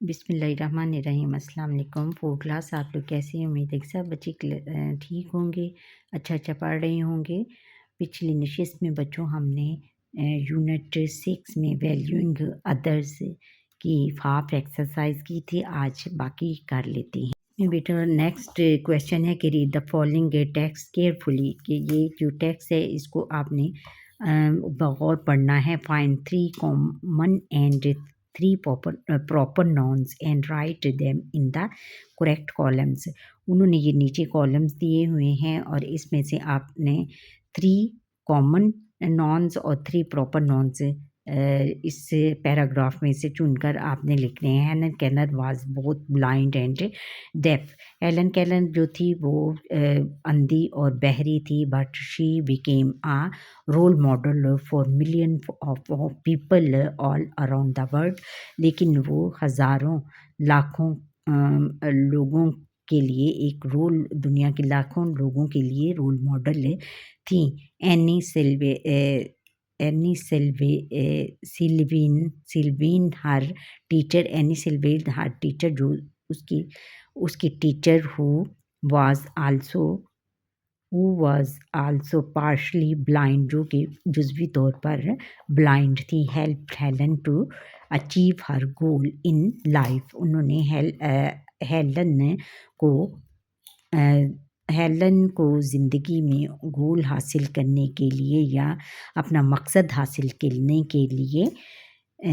बिस्मिल्लाहिर्रहमानिर्रहीम। अस्सलाम वालेकुम। 4 क्लास आप लोग कैसे हैं? उम्मीद है कि सब बच्चे ठीक होंगे, अच्छा पढ़ रहे होंगे। पिछली नशिस्त में बच्चों हमने यूनिट 6 में वैल्यूइंग अदर्स की हाफ एक्सरसाइज की थी। आज बाकी कर लेते हैं। बेटा नेक्स्ट क्वेश्चन है कि read the following text carefully, कि ये जो टेक्स्ट है इसको आपने बगौर पढ़ना है। Find 3 common and 3 proper nouns and write them in the correct columns. उन्होंने ये नीचे कॉलम्स दिए हुए हैं और इसमें से आपने 3 कॉमन नाउन्स और 3 प्रॉपर नाउन्स इस पैराग्राफ में से चुनकर आपने लिखने हैं। Helen Keller was both blind and deaf. Helen Keller जो थी वो अंधी और बहरी थी, but she became a role model for million of people all around the world. लेकिन वो हज़ारों लाखों लोगों के लिए एक रोल, दुनिया के लाखों लोगों के लिए रोल मॉडल थी। Annie Sullivan Annie Sullivan her teacher, Annie Sullivan her teacher जो उसकी teacher was also partially blind, जो कि जुज़वी तौर पर ब्लाइंड थी। Help Helen to achieve her goal in life. उन्होंने हेलन को ज़िंदगी में गोल हासिल करने के लिए या अपना मकसद हासिल करने के लिए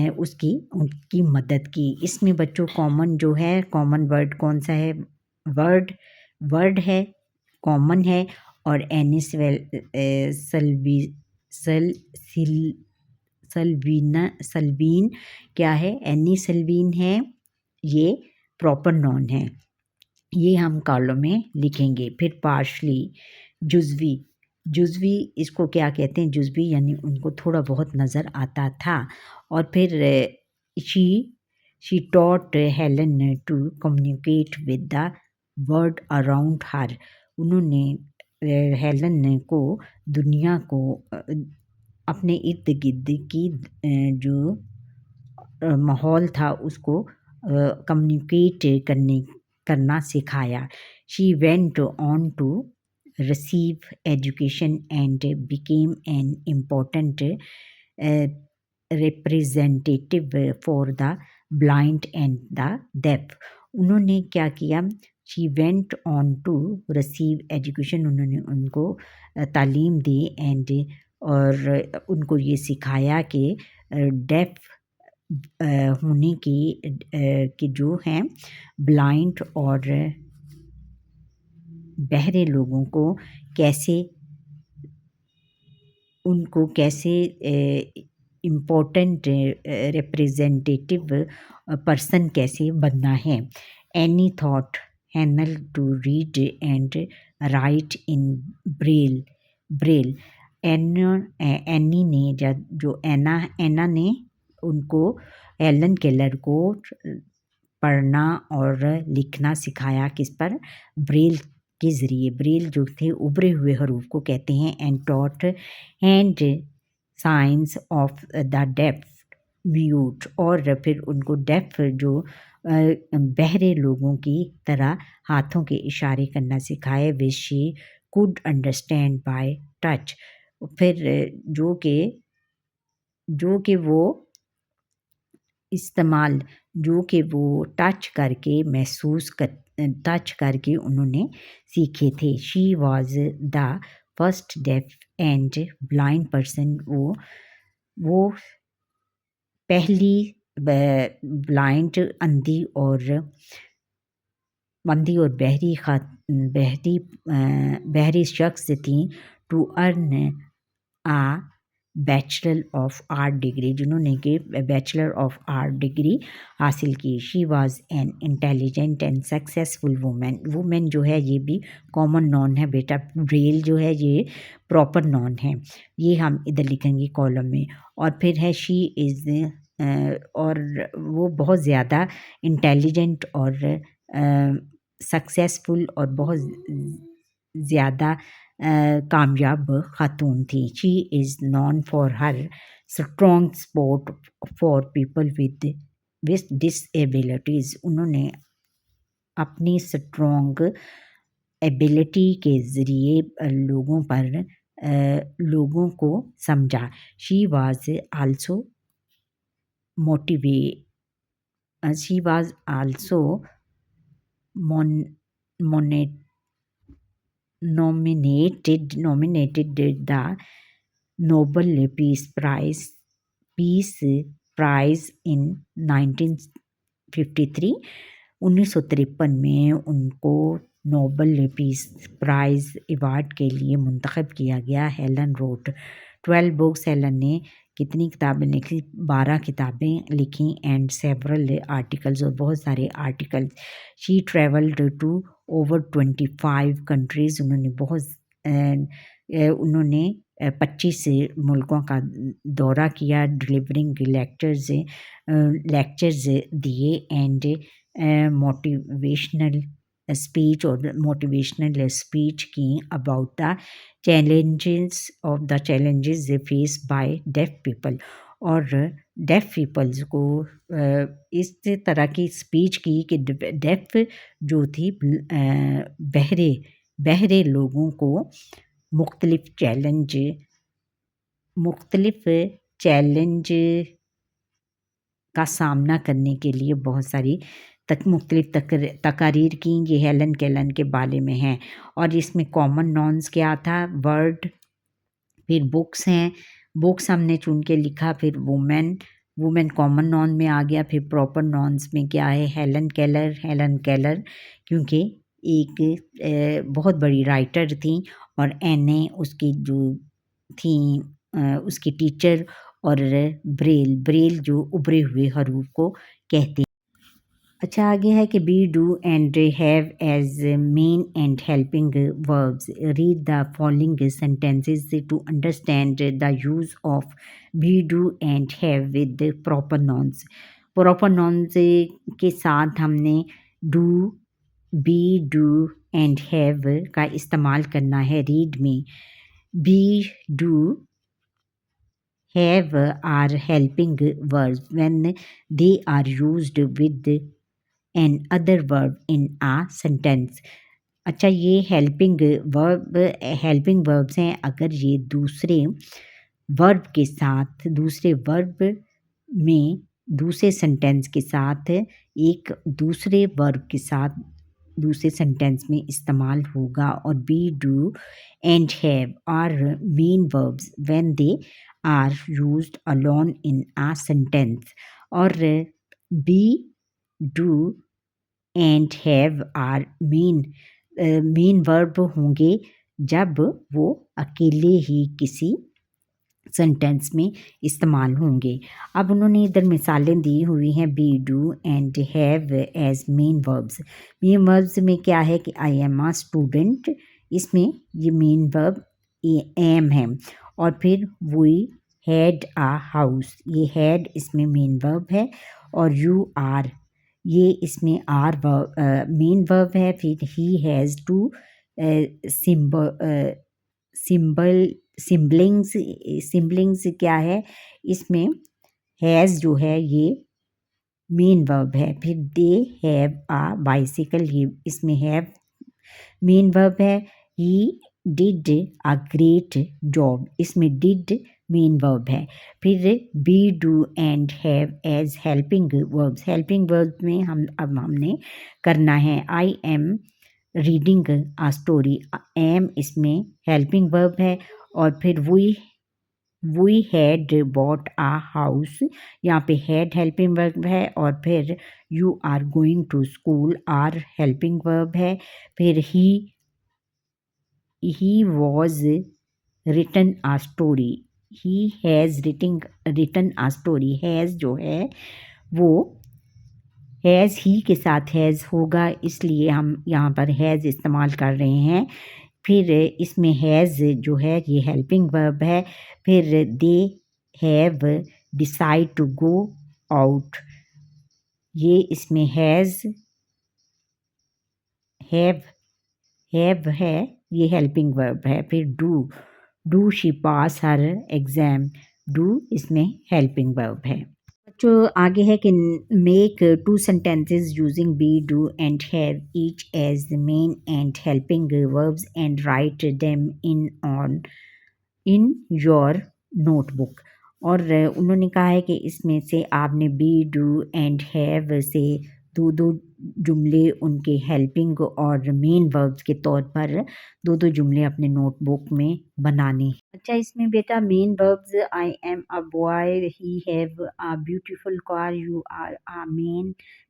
उनकी मदद की। इसमें बच्चों कॉमन जो है, कॉमन वर्ड कौन सा है? वर्ड है, कॉमन है। और सल्वीन क्या है? एनी सल्वीन है, ये प्रॉपर नाउन है। ये हम कॉलम में लिखेंगे। फिर पार्शली, जुज़वी इसको क्या कहते हैं? जुज़वी यानी उनको थोड़ा बहुत नज़र आता था। और फिर she taught Helen to communicate with the world around her. उन्होंने हेलन को दुनिया को अपने इर्द गिर्द की जो माहौल था उसको कम्युनिकेट करना सिखाया। She went on to receive education and became an important representative for the blind and the deaf। उन्होंने क्या किया? She went on to receive education, उन्होंने उनको तालीम दी एंड और उनको ये सिखाया कि डेफ होने की जो हैं ब्लाइंड और बहरे लोगों को कैसे इम्पोर्टेंट रिप्रेजेंटेटिव पर्सन कैसे बनना है। एनी थॉट हैनल to read and write in Braille. Annie ने जो एना ने उनको हेलन केलर को पढ़ना और लिखना सिखाया। किस पर? ब्रेल के ज़रिए। ब्रेल जो थे उभरे हुए हरूफ को कहते हैं। And taught hand signs of the deaf mute. और फिर उनको डेफ जो बहरे लोगों की तरह हाथों के इशारे करना सिखाए। Which she could understand by touch. फिर जो कि वो इस्तेमाल, जो कि वो टच करके उन्होंने सीखे थे। She was the first deaf and blind person. वो पहली ब्लाइंड, अंधी और बहरी शख्स थी। To earn a bachelor of art degree, जिन्होंने कि बैचलर ऑफ आर्ट डिग्री हासिल की। She was an intelligent and successful women जो है ये भी कॉमन नॉन है बेटा। ब्रेल जो है ये प्रॉपर नॉन है। ये हम इधर लिखेंगे कॉलम में। और फिर है शी इज़, और वो बहुत ज़्यादा इंटेलिजेंट और सक्सेसफुल और बहुत ज़्यादा कामयाब खातून थी। She is known for her strong support for people with with disabilities. उन्होंने अपनी स्ट्रॉन्ग एबिलिटी के ज़रिए लोगों को समझा। She was also motive she was also मोन मोने nominated the Nobel Peace Prize in 1953। 1953 में उनको नोबल पीस प्राइज़ अवार्ड के लिए मुंतखब किया गया। Helen road 12 books. हेलन ने कितनी किताबें लिखी? 12 किताबें लिखी एंड सेवरल आर्टिकल्स, और बहुत सारे articles. She travelled to over 25 countries. उन्होंने 25 मुल्कों का दौरा किया। डिलीवरिंग लेक्चर्स दिए एंड मोटिवेशनल स्पीच की about the challenges face by deaf people. और डेफ पीपल्स को इस तरह की स्पीच की कि डेफ जो थी बहरे लोगों को मुख्तलिफ चैलेंज का सामना करने के लिए बहुत सारी मुख्तलिफ तकारीर की। ये हेलन केलन के बारे में हैं। और इसमें कॉमन नॉन्स क्या था? वर्ड, फिर बुक्स हैं, बुक्स हमने चुन के लिखा। फिर वुमेन कॉमन नॉन में आ गया। फिर प्रॉपर नॉन्स में क्या है? हेलन केलर क्योंकि एक बहुत बड़ी राइटर थी, और एने उसकी जो थी उसकी टीचर, और ब्रेल जो उभरे हुए हरूफ को कहते हैं। अच्छा, आगे है कि be, do and have as main and helping verbs. Read the following sentences to understand the use of be, do and have with proper nouns. Proper nouns के साथ हमने do, be, do and have का इस्तेमाल करना है। Read में be, do, have are helping verbs when they are used with an other verb in a sentence। अच्छा, ये हेल्पिंग वर्ब्स हैं अगर ये दूसरे वर्ब में दूसरे सेंटेंस के साथ एक दूसरे वर्ब के साथ दूसरे सेंटेंस में इस्तेमाल होगा। और be, do and have are main verbs when they are used alone in a sentence. और be, do and have are main verb होंगे जब वो अकेले ही किसी सेंटेंस में इस्तेमाल होंगे। अब उन्होंने इधर मिसालें दी हुई हैं be, do and have as main verbs. Main verbs में क्या है कि आई एम अ स्टूडेंट, इसमें ये मेन वर्ब एम है। और फिर वी हैड अ हाउस, ये हैड इसमें मेन वर्ब है। और यू आर, ये इसमें आर मेन वर्ब है। फिर ही हैज़ टू सिबलिंग्स क्या है? इसमें हैज़ जो है ये मेन वर्ब है। फिर दे हैव अ बाइसिकल, ये इसमें हैव मेन वर्ब है। He did a great job, इसमें डिड मेन वर्ब है। फिर be, do and have as helping verbs. Helping verbs में हमने करना है I am reading a story, am इसमें हेल्पिंग वर्ब है। और फिर we had bought a house, यहाँ पे हैड हेल्पिंग वर्ब है। और फिर you are going to school are helping verb है। फिर he was written a story, he has written a story. Has जो है वो हैज़ ही के साथ हैज़ होगा, इसलिए हम यहाँ पर हैज़ इस्तेमाल कर रहे हैं। फिर इसमें हैज़ जो है ये हेल्पिंग वर्ब है। फिर they have decide to go out, ये इसमें हैव है, ये हेल्पिंग वर्ब है। फिर do she pass her exam, do इसमें हेल्पिंग वर्ब है। जो आगे है कि make 2 sentences using be, do and have each as the main and helping verbs and write them in your notebook। और उन्होंने कहा है कि इसमें से आपने बी, डू एंड हैव से दो दो जुमले उनके हेल्पिंग और मेन वर्ब्स के तौर पर दो दो जुमले अपने नोटबुक में बनाने। अच्छा, इसमें बेटा main verbs I am a boy, he have a beautiful car, you are a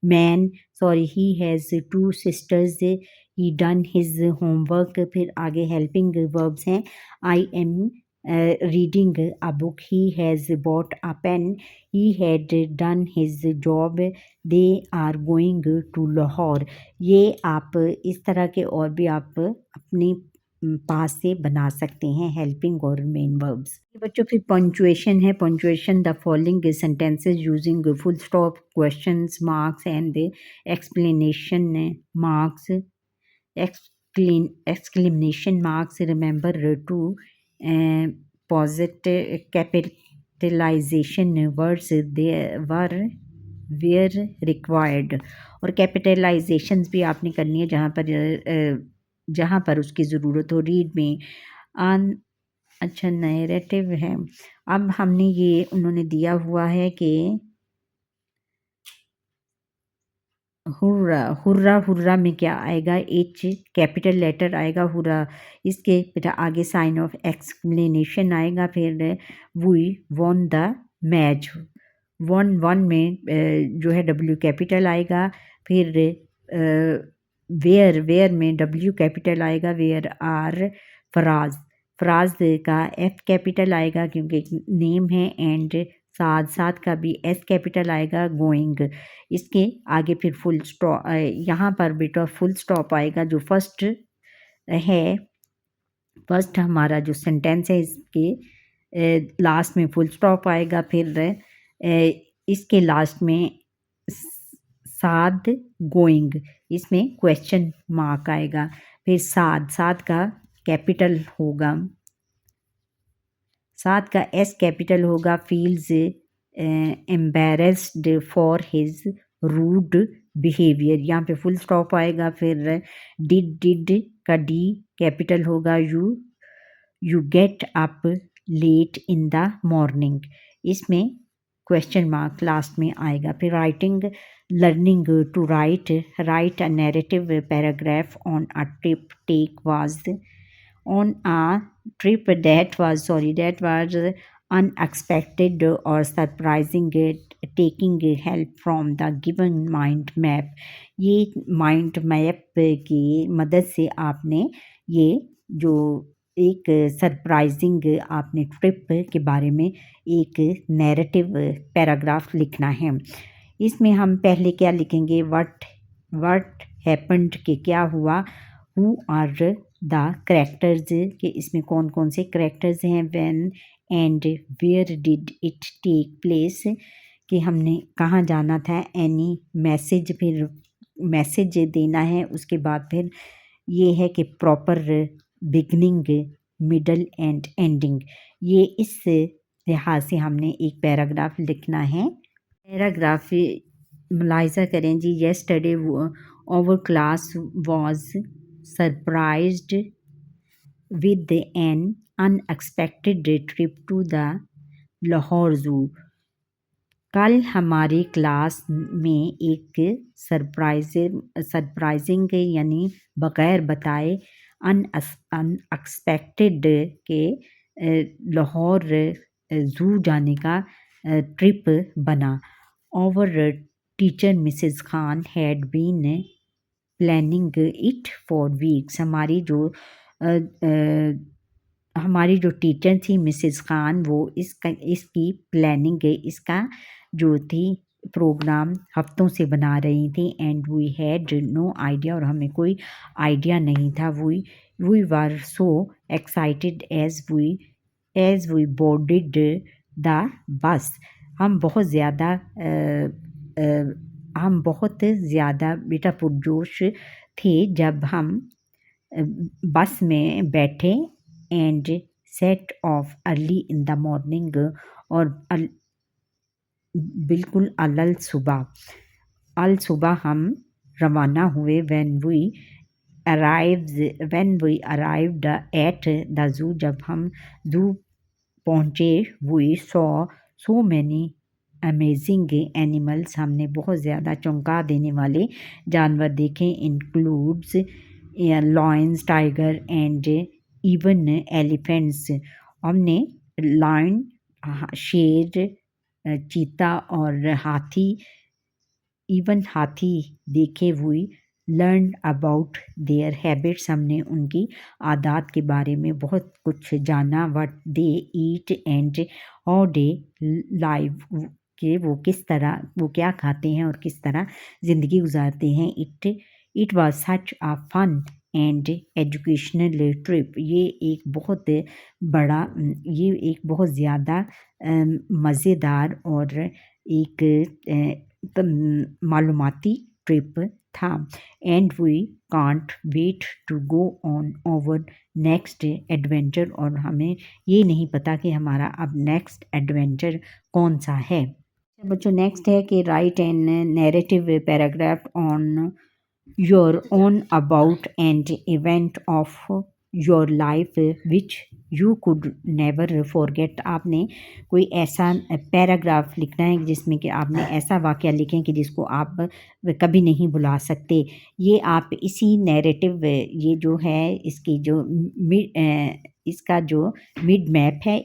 man, sorry he has 2 sisters, he done his homework. फिर आगे हेल्पिंग वर्ब्स हैं I am reading a book, he has bought a pen, he had done his job, they are going to Lahore। ये आप इस तरह के और भी आप अपने पास से बना सकते हैं हेल्पिंग और मेन वर्ब्स। बच्चों फिर पंचुएशन है। Punctuation the following sentences using full stop, questions marks and explanation marks, exclamation marks, remember to positive capitalization words they were required। और कैपिटलाइजेशंस भी आपने करनी है जहाँ पर उसकी ज़रूरत हो। रीड में अन अच्छा नैरेटिव है। अब हमने ये उन्होंने दिया हुआ है कि हुर्रा, हुर्रा हुर्रा में क्या आएगा, एच कैपिटल लेटर आएगा हुर्रा। इसके बेटा आगे साइन ऑफ एक्सप्लेनेशन आएगा। फिर we won the match, won won में जो है डब्ल्यू कैपिटल आएगा। फिर वेयर, वेयर में डब्ल्यू कैपिटल आएगा। वेयर आर फराज, फराज का एफ कैपिटल आएगा क्योंकि एक नेम है। एंड साथ साथ का भी एस कैपिटल आएगा। गोइंग, इसके आगे फिर फुल स्टॉप, यहाँ पर बेटा फुल स्टॉप आएगा जो फर्स्ट है। फर्स्ट हमारा जो सेंटेंस है इसके लास्ट में फुल स्टॉप आएगा। फिर इसके लास्ट में साद गोइंग, इसमें क्वेश्चन मार्क आएगा। फिर साद, साद का कैपिटल होगा, साथ का एस कैपिटल होगा। Feels embarrassed for his rude behaviour, यहाँ पे फुल स्टॉप आएगा। फिर डिड का डी कैपिटल होगा। You get up late in the morning, इसमें क्वेश्चन मार्क लास्ट में आएगा। फिर writing, learning to write, write a narrative paragraph on a trip, take was on a trip that was unexpected or surprising, taking help from the given mind map। ये mind map की मदद से आपने ये जो एक सरप्राइजिंग आपने trip के बारे में एक नैरेटिव पैराग्राफ लिखना है। इसमें हम पहले क्या लिखेंगे, व्हाट हैपेंड के क्या हुआ, हु आर द करेक्टर्स के इसमें कौन कौन से करेक्टर्स हैं, when and where did it take place कि हमने कहाँ जाना था, एनी मैसेज, फिर मैसेज देना है। उसके बाद फिर ये है कि proper beginning, middle and ending. ये इस लिहाज से हमने एक पैराग्राफ लिखना है। पैराग्राफ मुलाहिजा करें जी। Yesterday our class was surprised with an unexpected trip to the Lahore zoo. कल हमारी क्लास में एक सरप्राइजिंग यानी बग़ैर बताए अनएक्सपेक्टेड के लाहौर ज़ू जाने का ट्रिप बना। Our teacher Mrs Khan had been planning it for weeks, हमारी जो टीचर थी मिसेस खान, वो इसकी प्लानिंग, इसका जो थी प्रोग्राम हफ्तों से बना रही थी। And we had no idea, और हमें कोई आइडिया नहीं था। We were so excited as we boarded the bus, हम बहुत ज़्यादा बेटा पुरजोश थे जब हम बस में बैठे। And set off early in the morning, और बिल्कुल अल सुबह हम रवाना हुए। When we arrived at the zoo, जब हम ज़ू पहुँचे। We saw so many amazing animals, हमने बहुत ज़्यादा चौंका देने वाले जानवर देखे। Includes lions, tiger and even elephants. हमने लायन, शेर, चीता और हाथी देखे हुए। लर्न अबाउट देयर हैबिट्स, हमने उनकी आदत के बारे में बहुत कुछ जाना। What they eat and how they live, कि वो क्या खाते हैं और किस तरह ज़िंदगी गुजारते हैं। It was such a fun and educational trip. ये एक बहुत ज़्यादा मज़ेदार और एक मालूमाती ट्रिप था। And we can't wait to go on over next adventure, और हमें ये नहीं पता कि हमारा अब नेक्स्ट एडवेंचर कौन सा है। बच्चों, नेक्स्ट है कि write an narrative paragraph on your own about and event of your life which you could never forget. आपने कोई ऐसा पैराग्राफ लिखना है जिसमें कि आपने ऐसा वाक़या लिखें कि जिसको आप कभी नहीं भुला सकते। ये आप इसी नैरेटिव, ये जो है इसका जो मिड मैप है,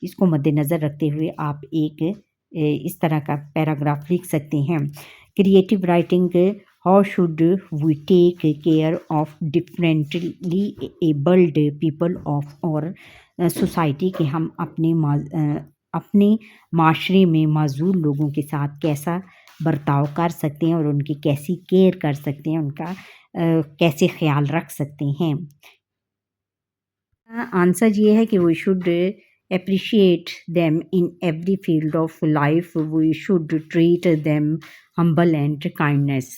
इसको मद्देनज़र रखते हुए आप एक इस तरह का पैराग्राफ लिख सकते हैं। Creative writing, how should we take care of differently abled people of our society, के हम अपने माशरे में माजूर लोगों के साथ कैसा बर्ताव कर सकते हैं और उनकी कैसी केयर कर सकते हैं, उनका कैसे ख्याल रख सकते हैं। आंसर ये है कि we should appreciate them in every field of life. We should treat them humble and kindness.